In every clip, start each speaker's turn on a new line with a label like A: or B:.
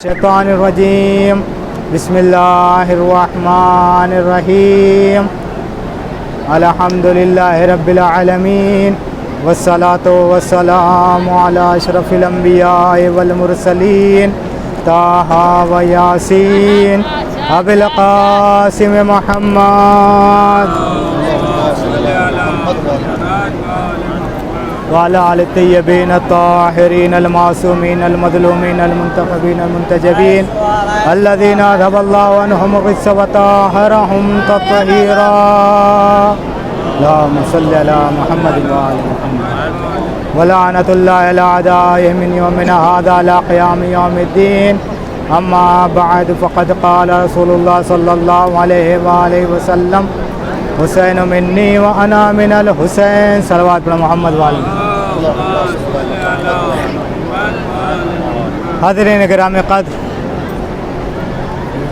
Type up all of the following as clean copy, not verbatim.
A: शैतानिर्रजीम बिस्मिल्लाहिर्रहमानिर्रहीम अल्हम्दुलिल्लाहि रब्बिल आलमीन वस्सलातु वस्सलामु अला अशरफिल अंबिया वल मुरसलीन ताहा व यासीन अबिल कासिम मोहम्मद वाला आल तय्यबीन ताहिरीन अलमासूमीन अलमज़लूमीन अलमुंतखबीन अलमुंतजबीन अल्लज़ीना अज़हबल्लाहु अन्हुम गिस्स व ताहरहुम तत्हीरा अल्लाहुम्मा सल्लि अला मुहम्मद व आलि मुहम्मद व लअनतुल्लाहि अला अदाइहिम मिन यौमिना हाज़ा इला क़ियाम यौमिद्दीन अम्मा बअद फ़क़द क़ाल रसूलुल्लाह सल्लल्लाहु अलैहि व आलिहि वसल्लम हुसैन मिन्नी व अना मिनल हुसैन सलवात पर मोहम्मद वाले हाज़रीन किराम क़द्र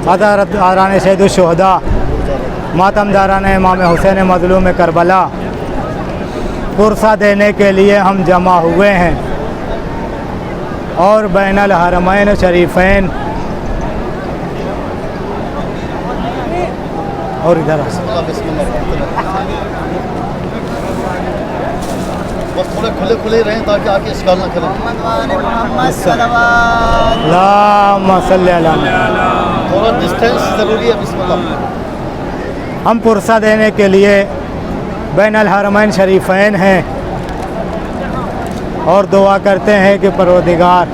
A: हज़रत आरान शहीदुश्शुहदा मातम दारान इमाम हुसैन मज़लूम करबला पुरसा देने के लिए हम जमा हुए हैं और बैनल हरमैन शरीफैन और इधर
B: बस थोड़े खुले खुले रहें ताकि आके इश्काल ना करें। थोड़ा डिस्टेंस ज़रूरी है। बिस्मिल्लाह।
A: हम पुरसा देने के लिए बैनल हरमैन शरीफैन हैं और दुआ करते हैं कि परवरदिगार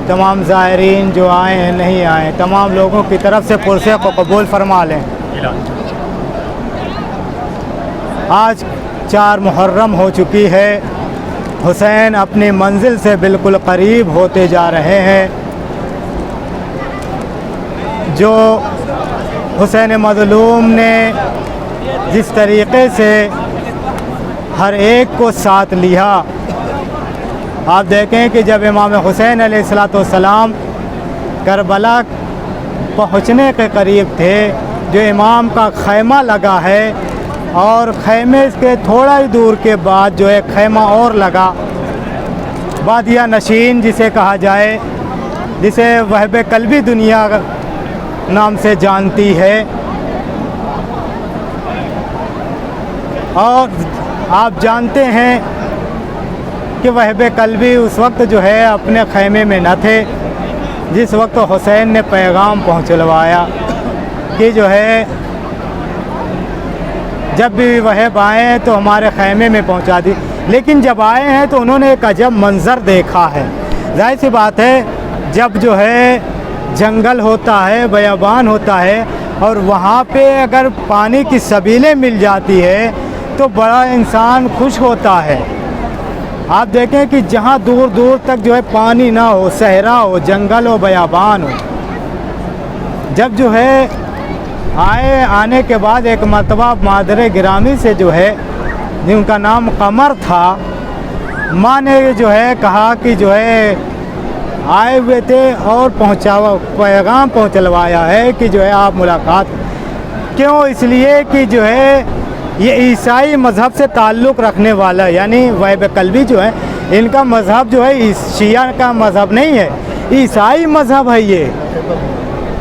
A: तमाम ज़ायरीन जो आए हैं नहीं आए तमाम लोगों की तरफ से पुरसे को कबूल फरमा लें। आज 4 मुहर्रम हो चुकी है। हुसैन अपनी मंजिल से बिल्कुल करीब होते जा रहे हैं। जो हुसैन मज़लूम ने जिस तरीक़े से हर एक को साथ लिया, आप देखें कि जब इमाम हुसैन अलैहिस्सलाम करबला पहुँचने के करीब थे, जो इमाम का खैमा लगा है और खैमे के थोड़ा ही दूर के बाद जो है खैमा और लगा, बादिया नशीन जिसे कहा जाए, जिसे वहब कल्बी दुनिया नाम से जानती है। और आप जानते हैं कि वहब कल्बी उस वक्त जो है अपने खैमे में न थे जिस वक्त हुसैन ने पैगाम पहुँचलवाया कि जो है जब भी वह आए तो हमारे खैमे में पहुंचा दी। लेकिन जब आए हैं तो उन्होंने एक अजब मंज़र देखा है। जाहिर सी बात है, जब जो है जंगल होता है, बयाबान होता है और वहाँ पे अगर पानी की सबीलें मिल जाती है तो बड़ा इंसान खुश होता है। आप देखें कि जहाँ दूर दूर तक जो है पानी ना हो, सहरा हो, जंगल हो, बयाबान हो, जब जो है आने के बाद एक मरतबा मादर गिरामी से जो है जिनका नाम कमर था, माँ ने जो है कहा कि जो है आए हुए थे और पैगाम पहुँचलवाया है कि जो है आप मुलाकात। क्यों? इसलिए कि जो है ये ईसाई मज़हब से ताल्लुक़ रखने वाला, यानी वहब कल्बी जो है इनका मज़हब जो है शिया का मज़हब नहीं है, ईसाई मज़हब है ये।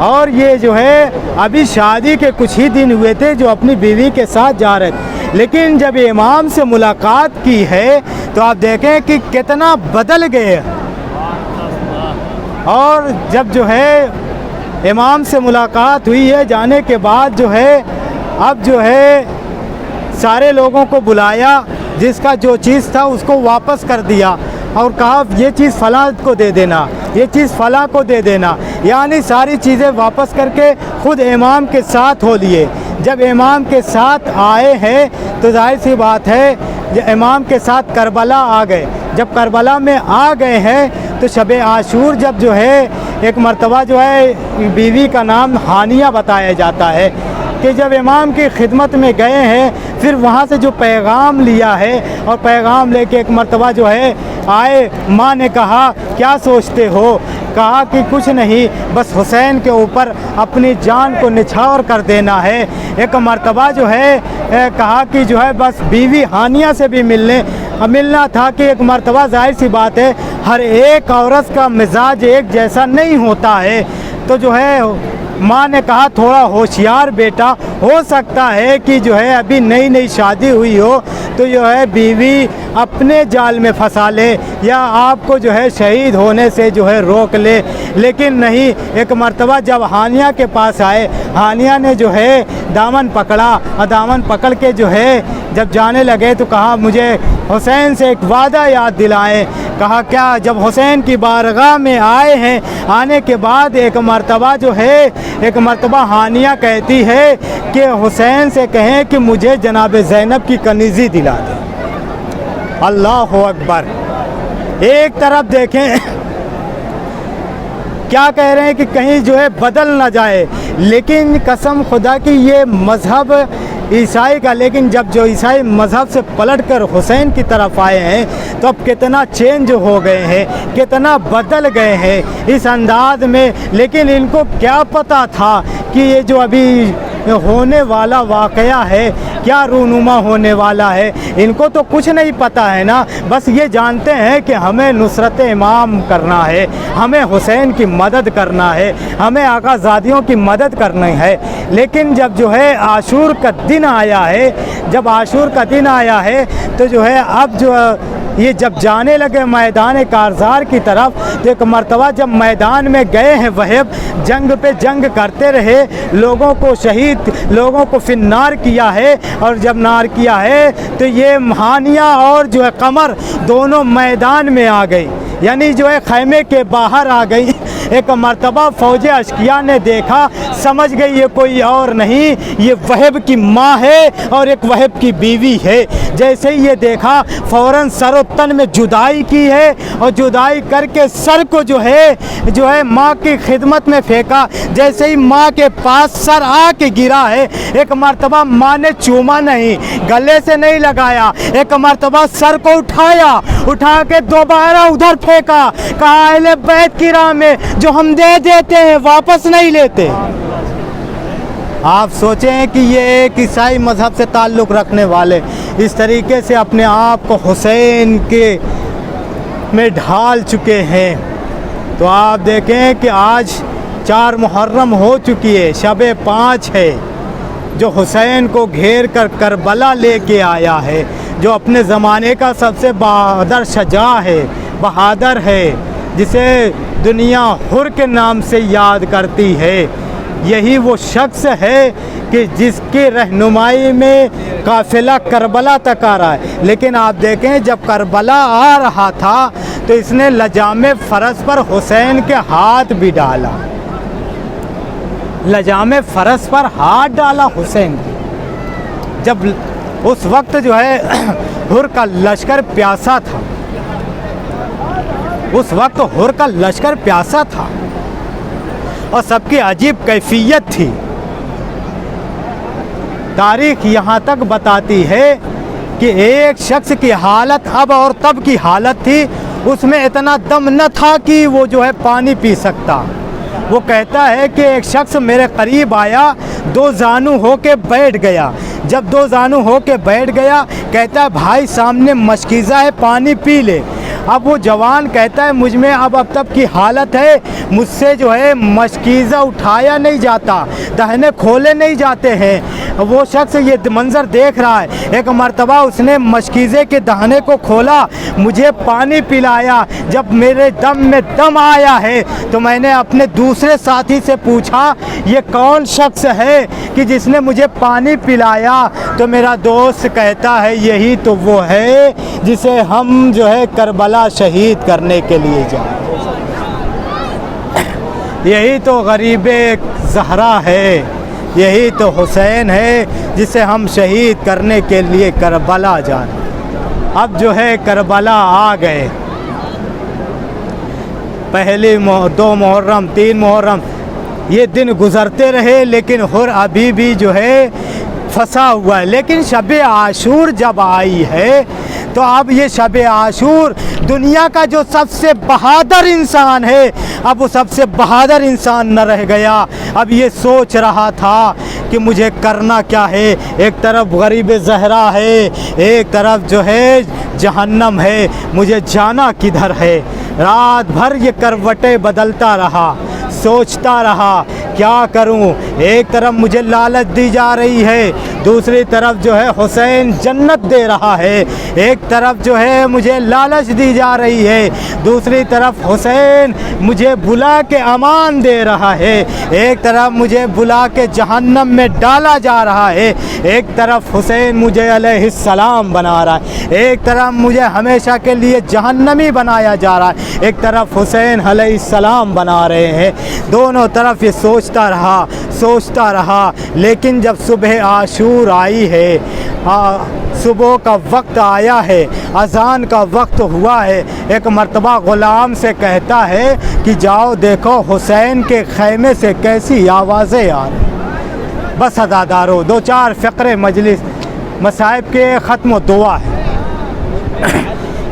A: और ये जो है अभी शादी के कुछ ही दिन हुए थे जो अपनी बीवी के साथ जा रहे थे, लेकिन जब इमाम से मुलाकात की है तो आप देखें कि कितना बदल गए। और जब जो है इमाम से मुलाकात हुई है, जाने के बाद जो है अब जो है सारे लोगों को बुलाया, जिसका जो चीज़ था उसको वापस कर दिया और कहा ये चीज़ फ़लाँ को दे देना, ये चीज़ फ़लाँ को दे देना, यानी सारी चीज़ें वापस करके ख़ुद इमाम के साथ हो लिए। जब इमाम के साथ आए हैं तो जाहिर सी बात है जब इमाम के साथ करबला आ गए। जब करबला में आ गए हैं तो शब आशूर जब जो है एक मरतबा जो है बीवी का नाम हानिया बताया जाता है कि जब इमाम की खिदमत में गए हैं, फिर वहाँ से जो पैगाम लिया है और पैगाम लेके एक मरतबा जो है आए, माँ ने कहा क्या सोचते हो? कहा कि कुछ नहीं, बस हुसैन के ऊपर अपनी जान को निछावर कर देना है। एक मरतबा जो है कहा कि जो है बस बीवी हानिया से भी मिलने अब मिलना था कि एक मर्तबा जाहिर सी बात है हर एक औरत का मिजाज एक जैसा नहीं होता है। तो जो है माँ ने कहा थोड़ा होशियार बेटा, हो सकता है कि जो है अभी नई नई शादी हुई हो तो जो है बीवी अपने जाल में फंसा ले या आपको जो है शहीद होने से जो है रोक ले। लेकिन नहीं, एक मर्तबा जब हानिया के पास आए, हानिया ने जो है दामन पकड़ा और दामन पकड़ के जो है जब जाने लगे तो कहा मुझे हुसैन से एक वादा याद दिलाएं। कहा क्या? जब हुसैन की बारगाह में आए हैं, आने के बाद एक मर्तबा जो है एक मर्तबा हानिया कहती है कि हुसैन से कहें कि मुझे जनाब ज़ैनब की कनीज़ी दिला दे। अल्लाह अकबर। एक तरफ देखें क्या कह रहे हैं कि कहीं जो है बदल ना जाए, लेकिन कसम खुदा की ये मज़हब ईसाई का, लेकिन जब जो ईसाई मज़हब से पलटकर हुसैन की तरफ आए हैं तो अब कितना चेंज हो गए हैं, कितना बदल गए हैं इस अंदाज में। लेकिन इनको क्या पता था कि ये जो अभी होने वाला वाक़या है क्या रूनुमा होने वाला है। इनको तो कुछ नहीं पता है ना, बस ये जानते हैं कि हमें नुसरत इमाम करना है, हमें हुसैन की मदद करना है, हमें आकाज़ादियों की मदद करनी है। लेकिन जब जो है आशूर का दिन आया है, जब आशूर का दिन आया है तो जो है अब जो ये जब जाने लगे मैदान कारज़ार की तरफ तो एक मर्तबा जब मैदान में गए हैं वहब, जंग पे जंग करते रहे, लोगों को शहीद, लोगों को फिर नार किया है। और जब नार किया है तो ये हानिया और जो है कमर दोनों मैदान में आ गई, यानी जो है खैमे के बाहर आ गई। एक मर्तबा फ़ौज अशकिया ने देखा, समझ गई ये कोई और नहीं, ये वहब की माँ है और एक वहब की बीवी है। जैसे ही ये देखा फ़ौरन सर तन में जुदाई की है और जुदाई करके सर को जो है माँ की खिदमत में फेंका। जैसे ही माँ के पास सर आके गिरा है, एक मर्तबा माँ ने चूमा नहीं, गले से नहीं लगाया, एक मर्तबा सर को उठा के दोबारा उधर फेंका। कहा अहले बैत की राह में जो हम दे देते हैं वापस नहीं लेते। आप सोचें कि ये एक ईसाई मज़हब से ताल्लुक़ रखने वाले इस तरीके से अपने आप को हुसैन के में ढाल चुके हैं। तो आप देखें कि आज 4 मुहर्रम हो चुकी है, शब-ए 5 है, जो हुसैन को घेर कर करबला लेके आया है, जो अपने ज़माने का सबसे बहादुर शजा है, बहादुर है, जिसे दुनिया हुर के नाम से याद करती है। यही वो शख्स है कि जिसकी रहनुमाई में काफ़िला करबला तक आ रहा है। लेकिन आप देखें जब करबला आ रहा था तो इसने लजामे फ़रस पर हुसैन के हाथ भी डाला, लजामे फ़रस पर हाथ डाला हुसैन। जब उस वक्त जो है हुर का लश्कर प्यासा था, उस वक्त हुर का लश्कर प्यासा था और सबकी अजीब कैफियत थी। तारीख यहाँ तक बताती है कि एक शख्स की हालत अब और तब की हालत थी, उसमें इतना दम न था कि वो जो है पानी पी सकता। वो कहता है कि एक शख्स मेरे करीब आया, 2 जानू हो के बैठ गया। जब 2 जानू हो के बैठ गया, कहता है भाई सामने मशकीज़ा है, पानी पी ले। अब वो जवान कहता है मुझ में अब तब की हालत है, मुझसे जो है मशकीज़ा उठाया नहीं जाता, दहने खोले नहीं जाते हैं। वो शख्स ये मंज़र देख रहा है। एक मर्तबा उसने मशकीज़े के दहने को खोला, मुझे पानी पिलाया। जब मेरे दम में दम आया है तो मैंने अपने दूसरे साथी से पूछा ये कौन शख्स है कि जिसने मुझे पानी पिलाया। तो मेरा दोस्त कहता है यही तो वो है जिसे हम जो है करबला शहीद करने के लिए जाए, यही तो गरीबे ज़हरा है, यही तो हुसैन है जिसे हम शहीद करने के लिए करबला जाए। अब जो है करबला आ गए, पहली 2 मुहर्रम 3 मुहर्रम ये दिन गुज़रते रहे, लेकिन हुर अभी भी जो है फंसा हुआ है। लेकिन शब-ए आशूर जब आई है तो अब ये शब-ए आशूर दुनिया का जो सबसे बहादुर इंसान है, अब वो सबसे बहादुर इंसान न रह गया। अब ये सोच रहा था कि मुझे करना क्या है। एक तरफ गरीब ज़हरा है, एक तरफ जो है जहन्नम है, मुझे जाना किधर है। रात भर ये करवटें बदलता रहा, सोचता रहा क्या करूं। एक तरफ मुझे लालच दी जा रही है, दूसरी तरफ जो है हुसैन जन्नत दे रहा है। एक तरफ जो है मुझे लालच दी जा रही है, दूसरी तरफ हुसैन मुझे बुला के अमान दे रहा है। एक तरफ मुझे बुला के जहन्नम में डाला जा रहा है, एक तरफ हुसैन मुझे अलैहिस्सलाम बना रहा है। एक तरफ मुझे हमेशा के लिए जहन्नमी बनाया जा रहा है, एक तरफ हुसैन अलैहिस्सलाम बना रहे हैं। दोनों तरफ ये सोचता रहा। लेकिन जब सुबह आशूर आई है, सुबह का वक्त आया है, अज़ान का वक्त हुआ है, एक मर्तबा ग़ुलाम से कहता है कि जाओ देखो हुसैन के खैमे से कैसी आवाज़ें आ रही। बस अज़ादारों, 2-4 फ़क़रे मजलिस मसाइब के ख़त्म दुआ है।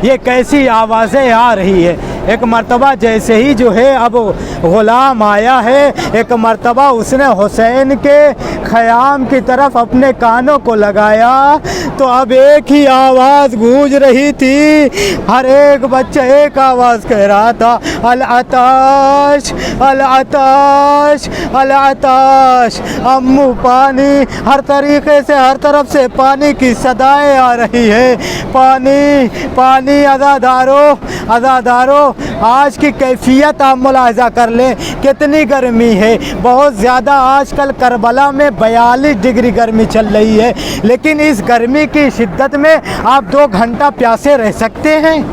A: ये कैसी आवाज़ें आ रही है। एक मर्तबा जैसे ही जो है अब ग़ुलाम आया है, एक मर्तबा उसने हुसैन के ख़याम की तरफ अपने कानों को लगाया तो अब एक ही आवाज़ गूंज रही थी। हर एक बच्चा एक आवाज़ कह रहा था, अल अताश अल अताश अल अताश। अम्मू पानी, हर तरीक़े से हर तरफ से पानी की सदाएं आ रही है। पानी पानी। अज़ादारों, आज की कैफियत आप मुलाहिज़ा कर लें, कितनी गर्मी है। बहुत ज़्यादा आजकल करबला में 42 डिग्री गर्मी चल रही है, लेकिन इस गर्मी की शिद्दत में आप 2 घंटा प्यासे रह सकते हैं।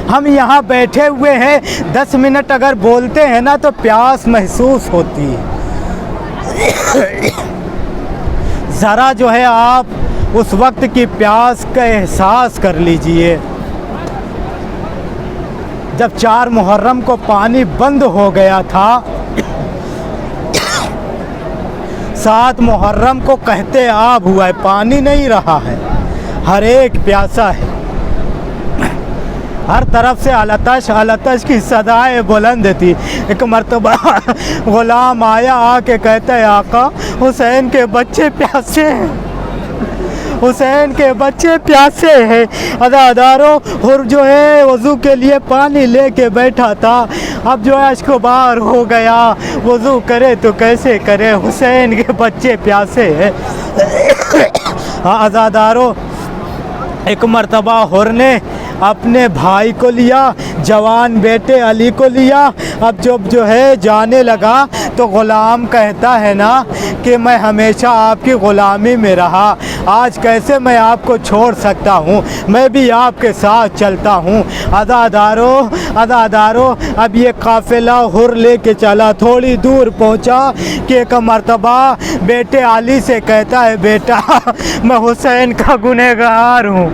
A: हम यहाँ बैठे हुए हैं, 10 मिनट अगर बोलते हैं ना तो प्यास महसूस होती है। ज़रा जो है आप उस वक्त की प्यास का एहसास कर लीजिए जब 4 मुहर्रम को पानी बंद हो गया था। 7 मुहर्रम को कहते आब हुआ है, पानी नहीं रहा है, हर एक प्यासा है। हर तरफ से अलतश की सदाएं बुलंद थी। एक मर्तबा ग़ुलाम आया, आके कहता है आका हुसैन के बच्चे प्यासे हैं, हुसैन के बच्चे प्यासे हैं। अज़ादारों, और जो है वज़ू के लिए पानी लेके बैठा था, अब जो है अश्क-ओ-बार हो गया, वज़ू करे तो कैसे करे, हुसैन के बच्चे प्यासे हैं। अज़ादारों, एक मर्तबा हुर ने अपने भाई को लिया, जवान बेटे अली को लिया। अब जब जो है जाने लगा तो ग़ुलाम कहता है ना कि मैं हमेशा आपकी ग़ुलामी में रहा, आज कैसे मैं आपको छोड़ सकता हूँ, मैं भी आपके साथ चलता हूँ। अज़ादारों, अब ये काफ़िला हुर लेके चला, थोड़ी दूर पहुँचा कि एक मर्तबा बेटे अली से कहता है, बेटा मैं हुसैन का गुनहगार हूँ।